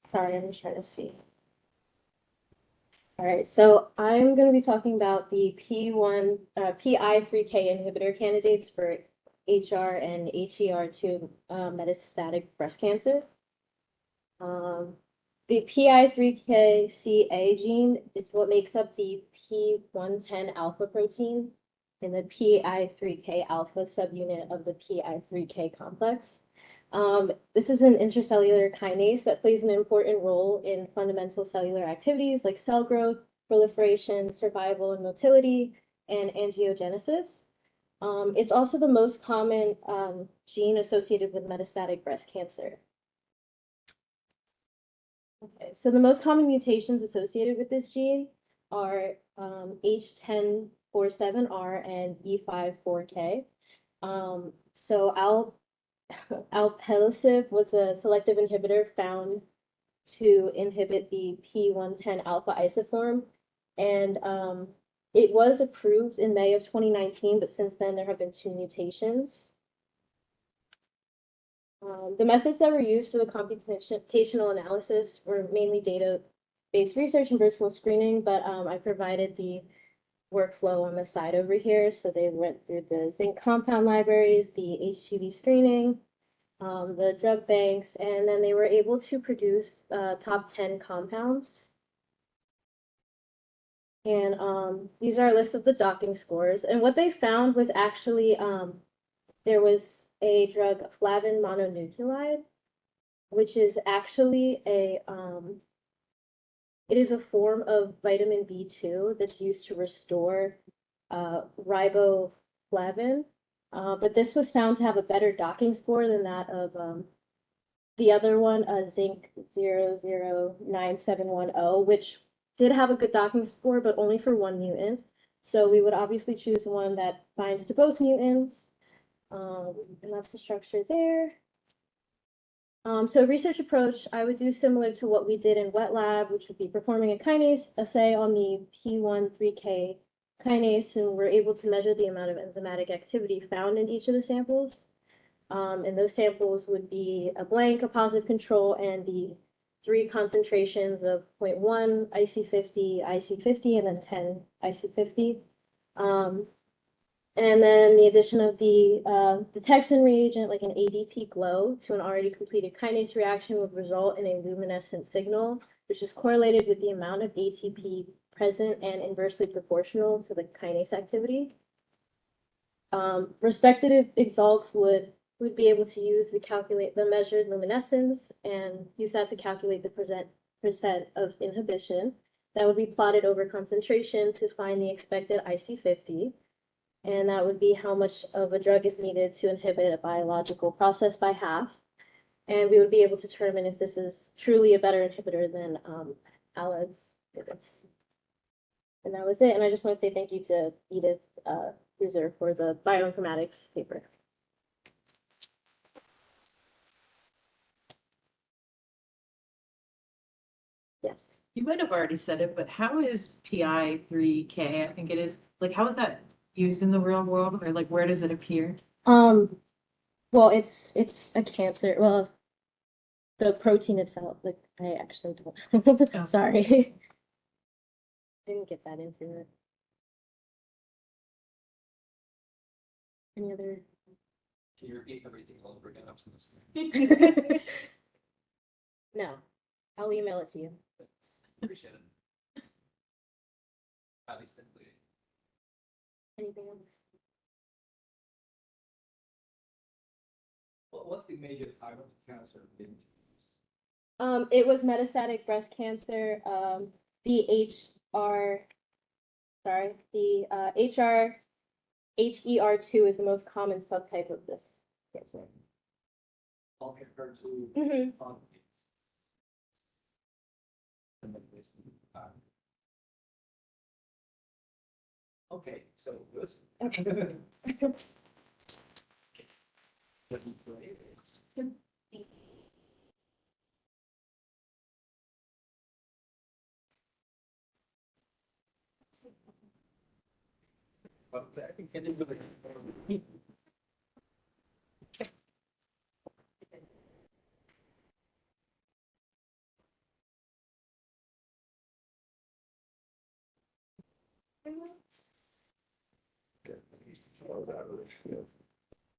Sorry, I'm just trying to see. All right, so I'm going to be talking about the PI3K inhibitor candidates for HR and HER2 metastatic breast cancer. The PI3KCA gene is what makes up the P110 alpha protein in the PI3K alpha subunit of the PI3K complex. This is an intracellular kinase that plays an important role in fundamental cellular activities like cell growth, proliferation, survival and motility, and angiogenesis. It's also the most common gene associated with metastatic breast cancer. Okay, so the most common mutations associated with this gene are H1047R and E54K. So alpelisib was a selective inhibitor found to inhibit the P110 alpha isoform, and it was approved in May of 2019, but since then there have been 2 mutations. The methods that were used for the computational analysis were mainly data-based research and virtual screening, but I provided the workflow on the side over here. So they went through the zinc compound libraries, the HCV screening, the drug banks, and then they were able to produce top 10 compounds. And these are a list of the docking scores. And what they found was actually there was a drug, flavin mononucleotide, which is actually it is a form of vitamin B2 that's used to restore riboflavin. But this was found to have a better docking score than that of the other one, zinc 009710, which did have a good docking score, but only for 1 mutant. So we would obviously choose one that binds to both mutants. And that's the structure there. So research approach, I would do similar to what we did in wet lab, which would be performing a kinase assay on the P13K kinase, and we're able to measure the amount of enzymatic activity found in each of the samples. And those samples would be a blank, a positive control, and the 3 concentrations of 0.1 IC50, IC50, and then 10 IC50. And then the addition of the detection reagent, like an ADP glow, to an already completed kinase reaction would result in a luminescent signal, which is correlated with the amount of ATP present and inversely proportional to the kinase activity. Respective results would be able to use to calculate the measured luminescence and use that to calculate the percent of inhibition. That would be plotted over concentration to find the expected IC50. And that would be how much of a drug is needed to inhibit a biological process by half. And we would be able to determine if this is truly a better inhibitor than Alex. And that was it. And I just want to say thank you to Edith Cruiser for the bioinformatics paper. Yes. You might have already said it, but how is PI3K, I think it is, like, how is that used in the real world, or like where does it appear? Well, it's a cancer. Well, the protein itself, like I actually don't. Oh. Sorry. Didn't get that into it. Any other? Can you repeat everything all over again? I'm so listening. No, I'll email it to you. Thanks. Appreciate it. At least including. Anything else? Well, what's the major type of cancer? It was metastatic breast cancer. The HER2 is the most common subtype of this cancer. All compared to okay, so good. Okay. But I think it is the Okay. Oh, that really feels-